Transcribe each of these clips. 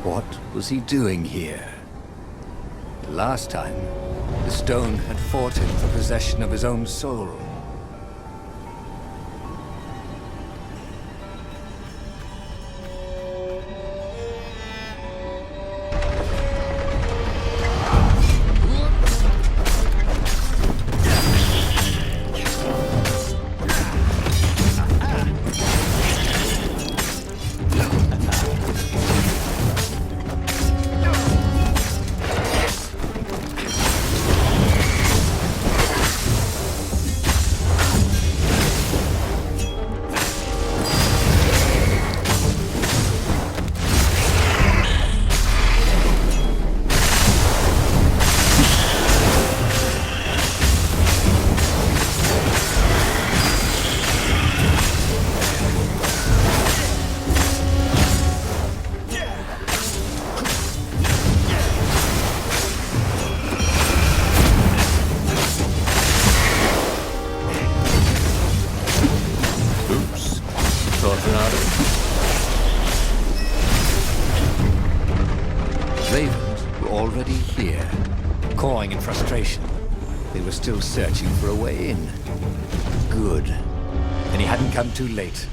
What was he doing here? Last time, the stone had fought him for possession of his own soul. Ravens were already here, cawing in frustration. They were still searching for a way in. Good. And he hadn't come too late.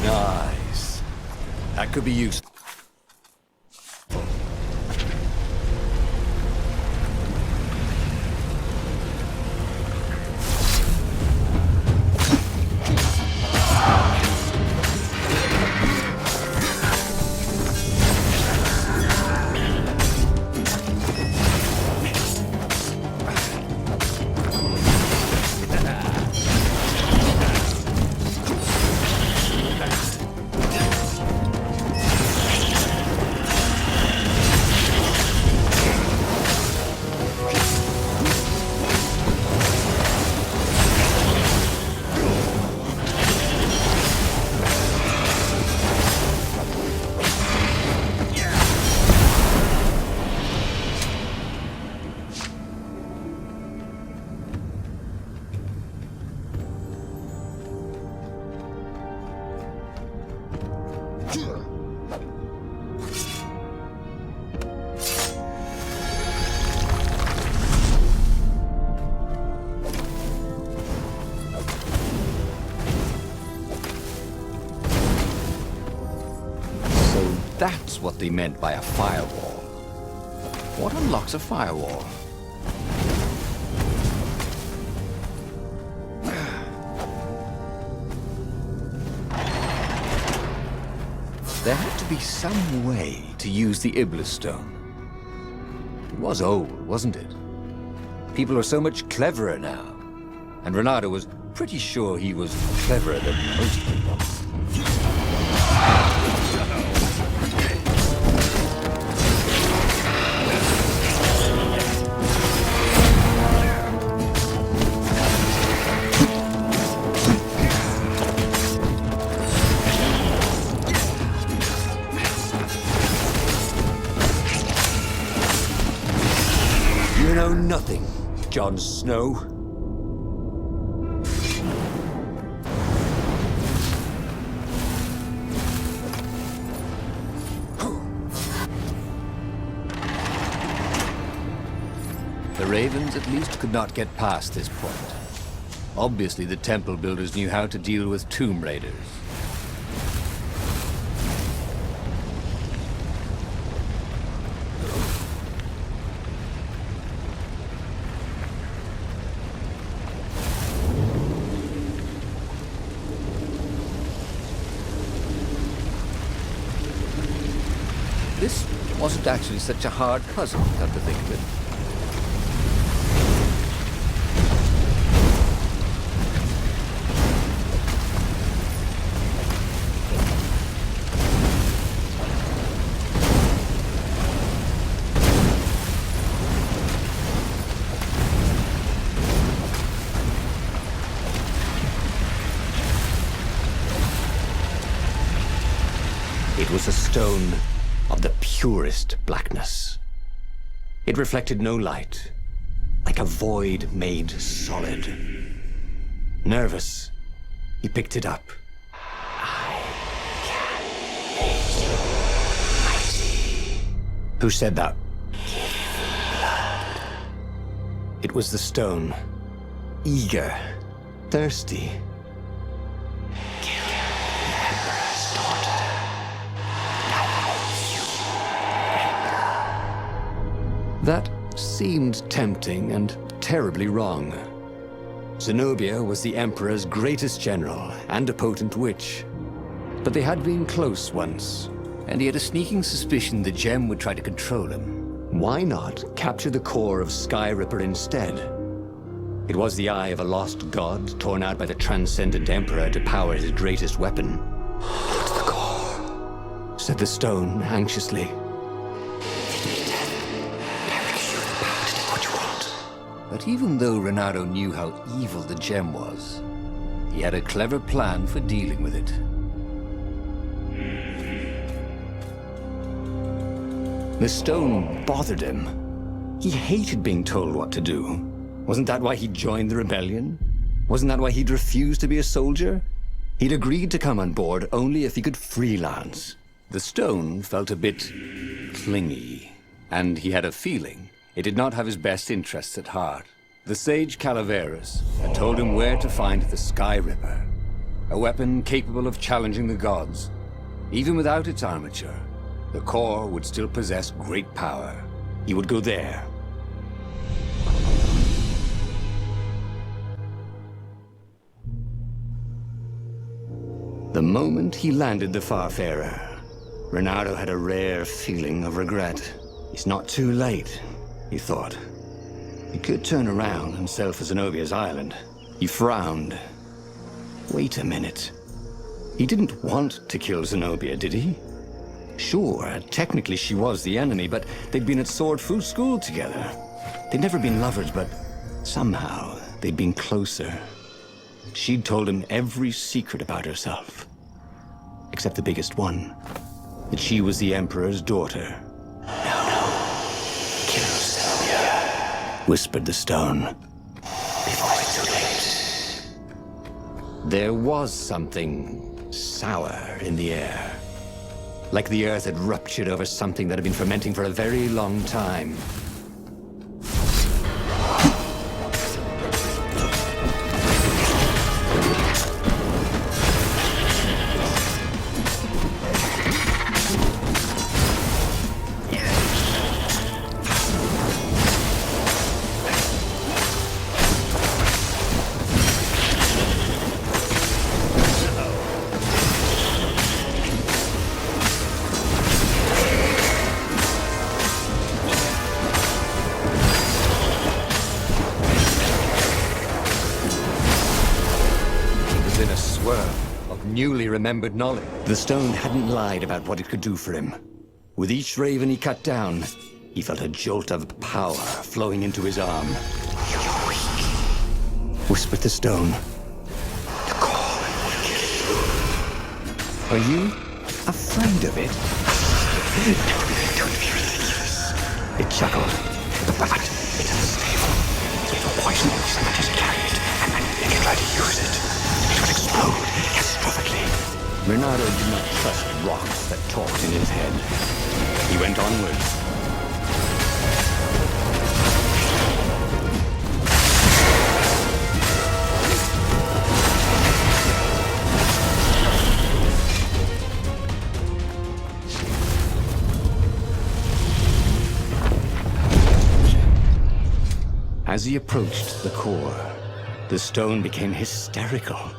Nice. That could be useful. That's what they meant by a firewall. What unlocks a firewall? There had to be some way to use the Iblis stone. It was old, wasn't it? People are so much cleverer now. And Renato was pretty sure he was cleverer than most people. You know nothing, Jon Snow. The Ravens at least could not get past this point. Obviously, the temple builders knew how to deal with tomb raiders. This wasn't actually such a hard puzzle, come to think of it. It was a stone of the purest blackness. It reflected no light, like a void made solid. Nervous, he picked it up. I can make you mighty. Who said that? Give blood. It was the stone, eager, thirsty. That seemed tempting and terribly wrong. Zenobia was the Emperor's greatest general and a potent witch. But they had been close once, and he had a sneaking suspicion the gem would try to control him. Why not capture the core of Sky Ripper instead? It was the eye of a lost god torn out by the transcendent Emperor to power his greatest weapon. "It's the core," said the stone anxiously. But even though Renato knew how evil the gem was, he had a clever plan for dealing with it. The stone bothered him. He hated being told what to do. Wasn't that why he joined the rebellion? Wasn't that why he'd refused to be a soldier? He'd agreed to come on board only if he could freelance. The stone felt a bit clingy, and he had a feeling it did not have his best interests at heart. The sage Calaveras had told him where to find the Sky Ripper, a weapon capable of challenging the gods. Even without its armature, the core would still possess great power. He would go there. The moment he landed the Farfarer, Renato had a rare feeling of regret. It's not too late, he thought. He could turn around and sail for Zenobia's island. He frowned. Wait a minute. He didn't want to kill Zenobia, did he? Sure, technically she was the enemy, but they'd been at Sword Fu school together. They'd never been lovers, but somehow they'd been closer. She'd told him every secret about herself. Except the biggest one. That she was the Emperor's daughter. Whispered the stone. Before it's too late. There was something sour in the air. Like the earth had ruptured over something that had been fermenting for a very long time. Newly remembered knowledge. The stone hadn't lied about what it could do for him. With each raven he cut down, he felt a jolt of power flowing into his arm. "You're weak," whispered the stone. "The core will kill you." "Are you afraid of it?" "Don't be ridiculous." It chuckled. "But it's unstable. If a poison someone just carry it, and they can try to use it, it will explode catastrophically." Renato did not trust rocks that talked in his head. He went onwards. As he approached the core, the stone became hysterical.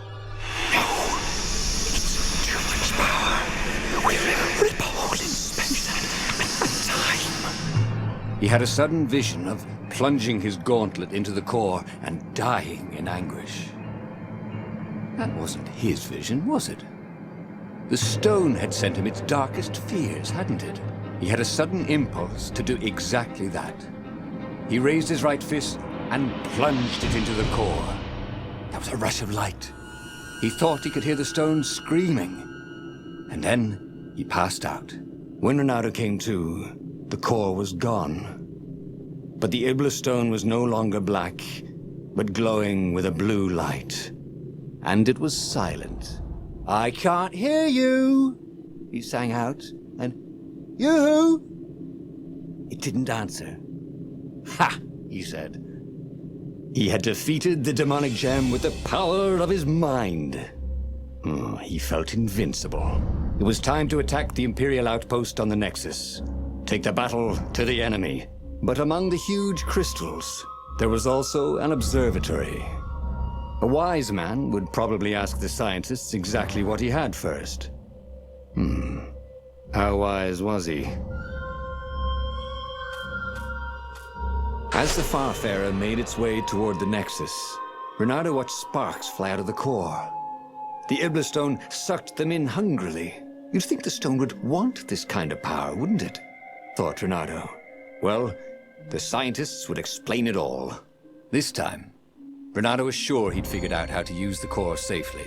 He had a sudden vision of plunging his gauntlet into the core and dying in anguish. That wasn't his vision, was it? The stone had sent him its darkest fears, hadn't it? He had a sudden impulse to do exactly that. He raised his right fist and plunged it into the core. There was a rush of light. He thought he could hear the stone screaming. And then he passed out. When Renato came to, the core was gone. But the Iblis stone was no longer black, but glowing with a blue light. And it was silent. "I can't hear you," he sang out, and "You?" It didn't answer. "Ha!" he said. He had defeated the demonic gem with the power of his mind. He felt invincible. It was time to attack the Imperial outpost on the Nexus. Take the battle to the enemy. But among the huge crystals, there was also an observatory. A wise man would probably ask the scientists exactly what he had first. How wise was he? As the Farfarer made its way toward the Nexus, Renato watched sparks fly out of the core. The Iblis stone sucked them in hungrily. You'd think the stone would want this kind of power, wouldn't it? Thought Renato. Well, the scientists would explain it all. This time, Renato was sure he'd figured out how to use the core safely.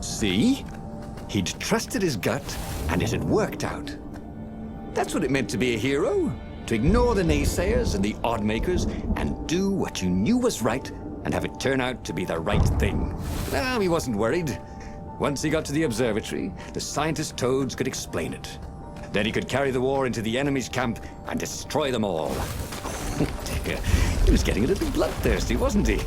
See? He'd trusted his gut, and it had worked out. That's what it meant to be a hero. To ignore the naysayers and the odd-makers, and do what you knew was right, and have it turn out to be the right thing. He wasn't worried. Once he got to the observatory, the scientist toads could explain it. Then he could carry the war into the enemy's camp and destroy them all. He was getting a little bloodthirsty, wasn't he?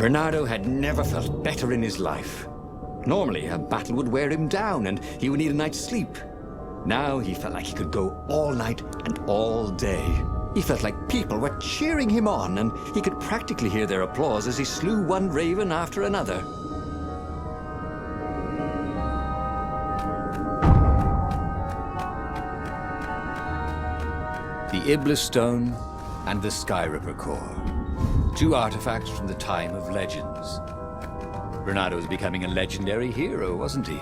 Renato had never felt better in his life. Normally, a battle would wear him down and he would need a night's sleep. Now he felt like he could go all night and all day. He felt like people were cheering him on, and he could practically hear their applause as he slew one raven after another. The Iblis Stone and the Skyripper Core. Two artifacts from the time of legends. Renato was becoming a legendary hero, wasn't he?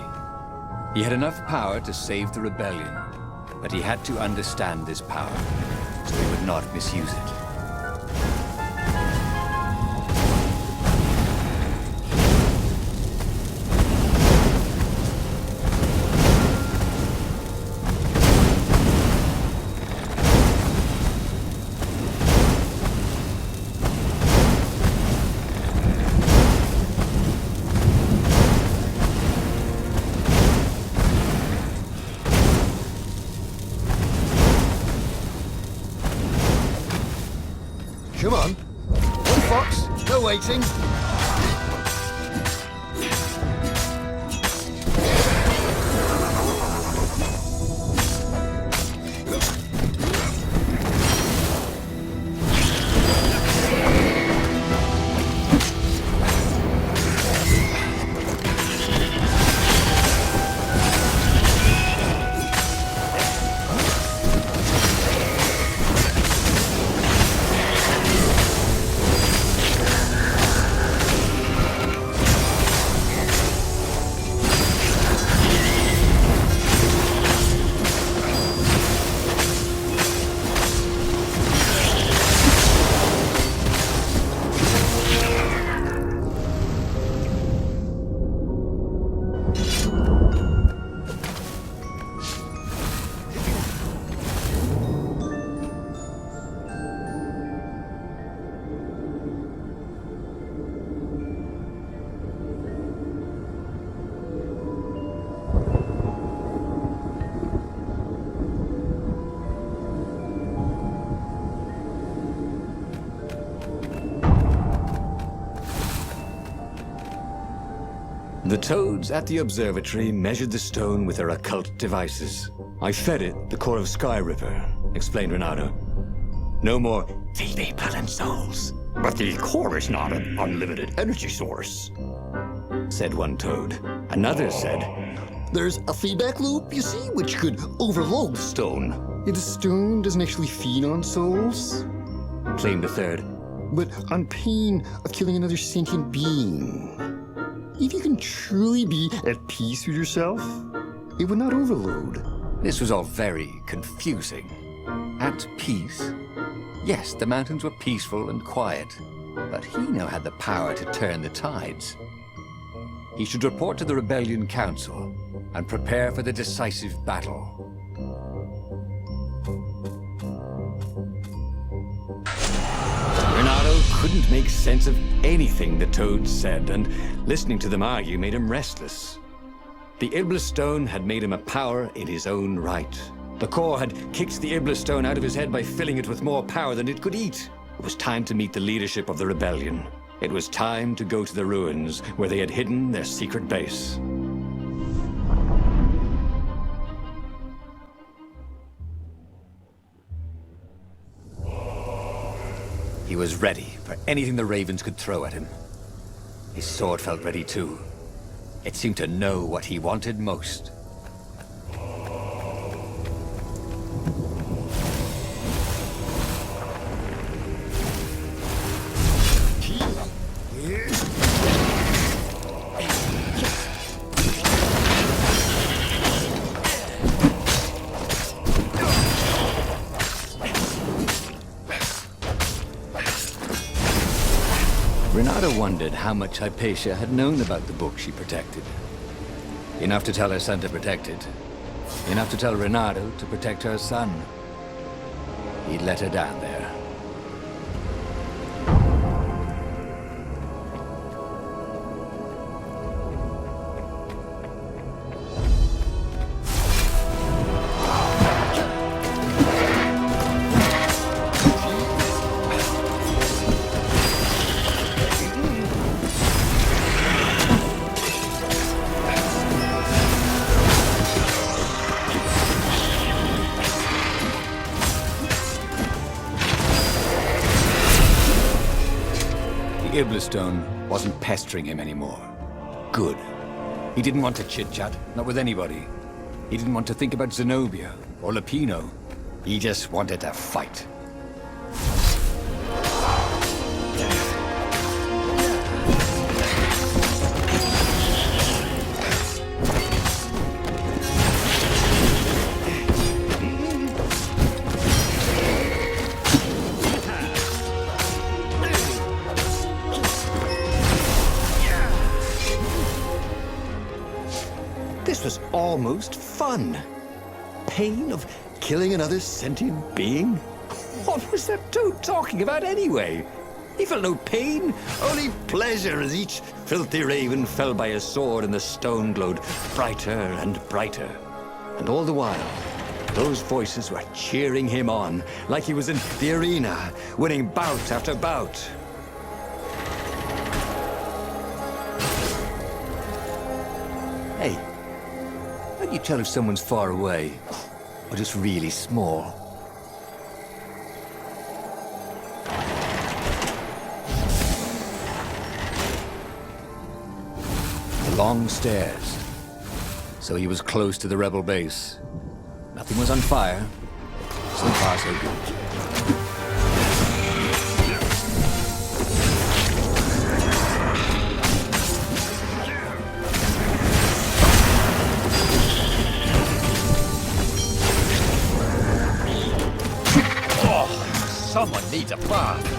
He had enough power to save the rebellion, but he had to understand this power, so he would not misuse it. Come on. One fox, no waiting. The toads at the observatory measured the stone with their occult devices. I fed it the core of Sky River, explained Renato. No more feed me blood and souls. But the core is not an unlimited energy source, said one toad. Another said, There's a feedback loop, you see, which could overload the stone. Yeah, the stone doesn't actually feed on souls, claimed a third. But on pain of killing another sentient being. If you can truly be at peace with yourself, it would not overload. This was all very confusing. At peace? Yes, the mountains were peaceful and quiet, but he now had the power to turn the tides. He should report to the Rebellion Council and prepare for the decisive battle. Renato couldn't make sense of anything the toads said, and listening to them argue made him restless. The Iblis Stone had made him a power in his own right. The core had kicked the Iblis Stone out of his head by filling it with more power than it could eat. It was time to meet the leadership of the rebellion. It was time to go to the ruins where they had hidden their secret base. He was ready for anything the ravens could throw at him. His sword felt ready too. It seemed to know what he wanted most. Renato wondered how much Hypatia had known about the book she protected. Enough to tell her son to protect it. Enough to tell Renato to protect her son. He'd let her down there. Iblistone wasn't pestering him anymore. Good. He didn't want to chit-chat, not with anybody. He didn't want to think about Zenobia or Lapino. He just wanted to fight. This was almost fun. Pain of killing another sentient being? What was that toad talking about anyway? He felt no pain, only pleasure as each filthy raven fell by his sword and the stone glowed brighter and brighter. And all the while, those voices were cheering him on, like he was in the arena, winning bout after bout. Hey, how do you tell if someone's far away, or just really small? The long stairs. So he was close to the rebel base. Nothing was on fire. So far, so good. Someone needs a bath.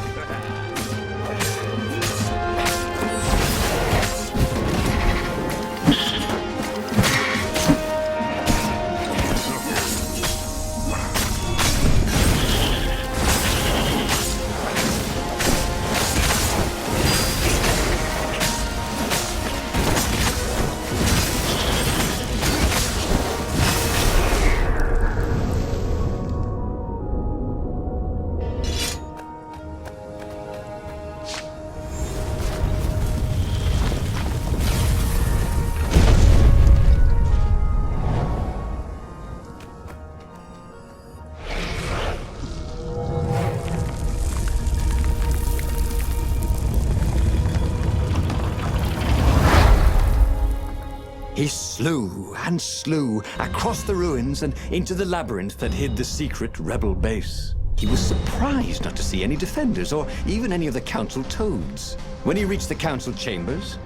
He slew and slew across the ruins and into the labyrinth that hid the secret rebel base. He was surprised not to see any defenders or even any of the council toads. When he reached the council chambers,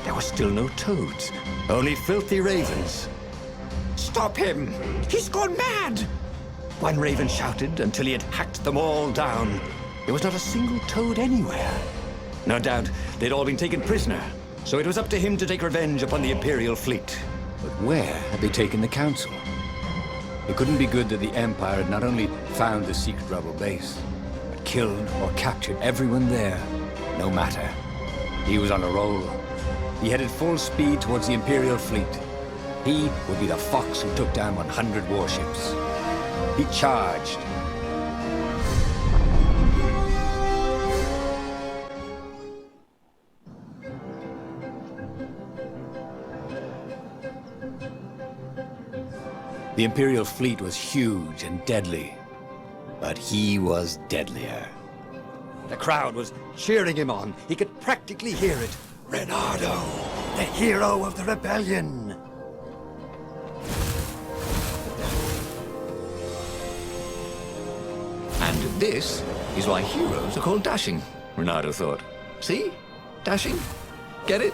there were still no toads, only filthy ravens. "Stop him! He's gone mad!" One raven shouted until he had hacked them all down. There was not a single toad anywhere. No doubt they'd all been taken prisoner, so it was up to him to take revenge upon the Imperial fleet. But where had they taken the council? It couldn't be good that the Empire had not only found the secret rebel base, but killed or captured everyone there. No matter. He was on a roll. He headed full speed towards the Imperial fleet. He would be the fox who took down 100 warships. He charged. The Imperial fleet was huge and deadly, but he was deadlier. The crowd was cheering him on. He could practically hear it. Reynardo, the hero of the rebellion. And this is why heroes are called dashing, Reynardo thought. See? Dashing? Get it?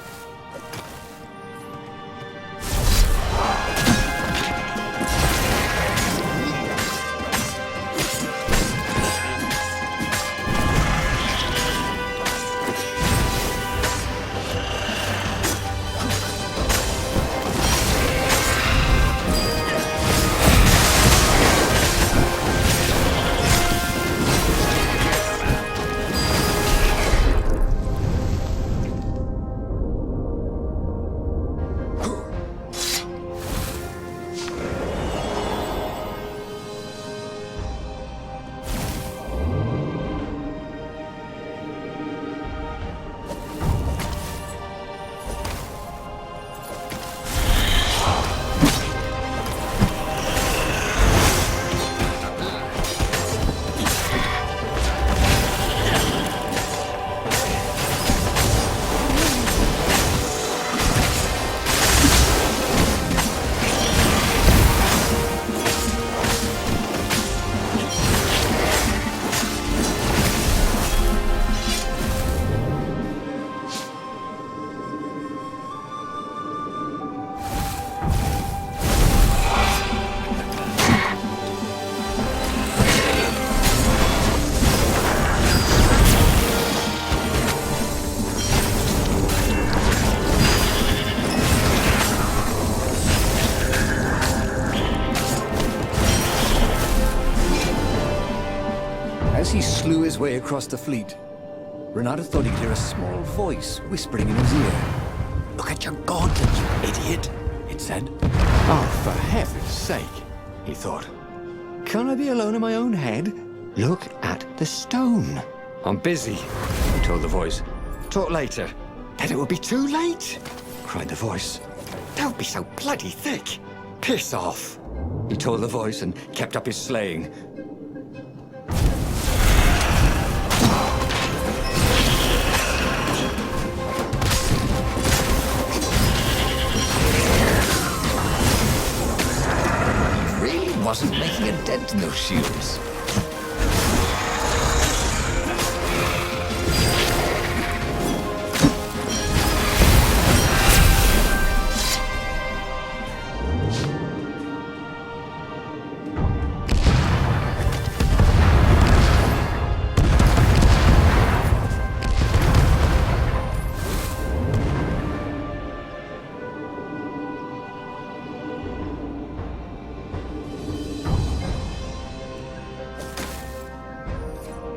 As he slew his way across the fleet, Reynardo thought he could hear a small voice whispering in his ear. Look at your gauntlet, you idiot, it said. Oh, for heaven's sake, he thought. Can I be alone in my own head? Look at the stone. I'm busy, he told the voice. Talk later. Then it will be too late, cried the voice. Don't be so bloody thick. Piss off, he told the voice and kept up his slaying. Wasn't making a dent in those shields.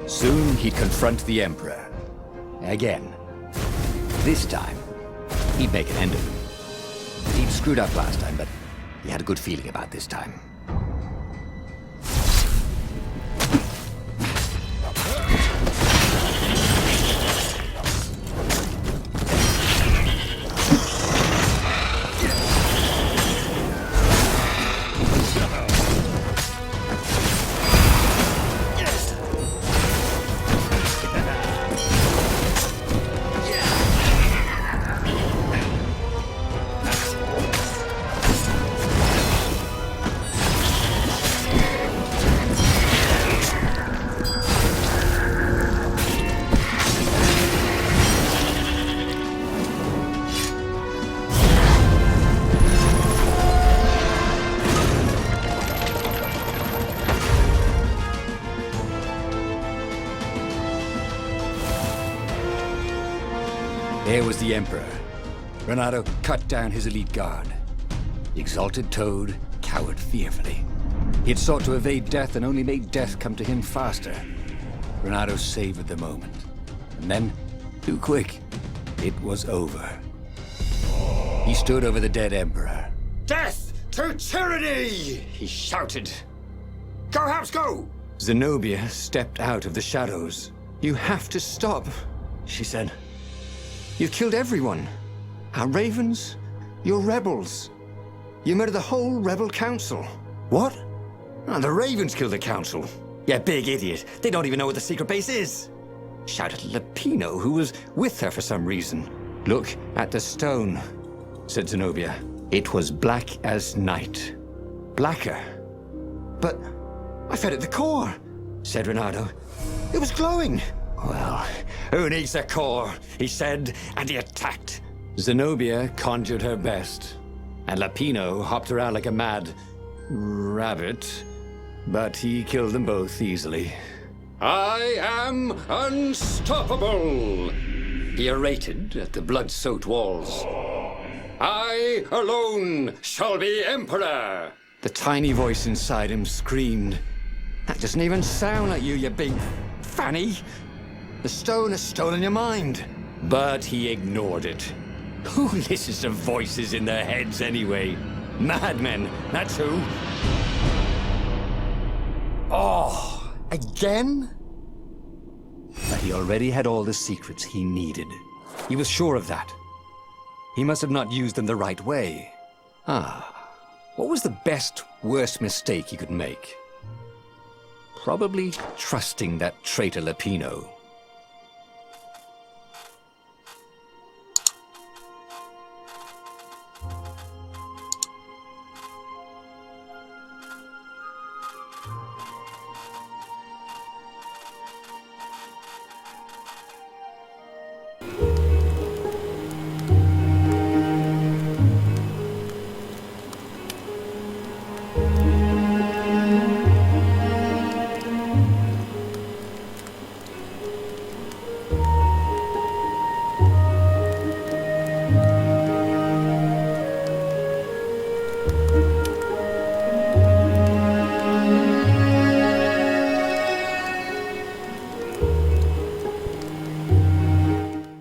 Soon he'd confront the Emperor. Again. This time, he'd make an end of him. He'd screwed up last time, but he had a good feeling about this time. Here was the Emperor. Renato cut down his elite guard. The exalted Toad cowered fearfully. He had sought to evade death and only made death come to him faster. Renato savored the moment. And then, too quick, it was over. He stood over the dead Emperor. Death to tyranny! He shouted. Go, House, go! Zenobia stepped out of the shadows. You have to stop, she said. You've killed everyone. Our ravens, your rebels. You murdered the whole rebel council. What? Oh, the ravens killed the council. Yeah, big idiot. They don't even know what the secret base is. Shouted Lapino, who was with her for some reason. Look at the stone, said Zenobia. It was black as night. Blacker. But I fed it the core, said Renato. It was glowing. Well, who needs a core, he said, and he attacked. Zenobia conjured her best, and Lapino hopped around like a mad rabbit, but he killed them both easily. I am unstoppable, he orated at the blood-soaked walls. I alone shall be emperor. The tiny voice inside him screamed, that doesn't even sound like you big fanny. The stone has stolen your mind. But he ignored it. Who listens to voices in their heads anyway? Madmen, that's who. Oh, again? But he already had all the secrets he needed. He was sure of that. He must have not used them the right way. What was the best, worst mistake he could make? Probably trusting that traitor Lapino.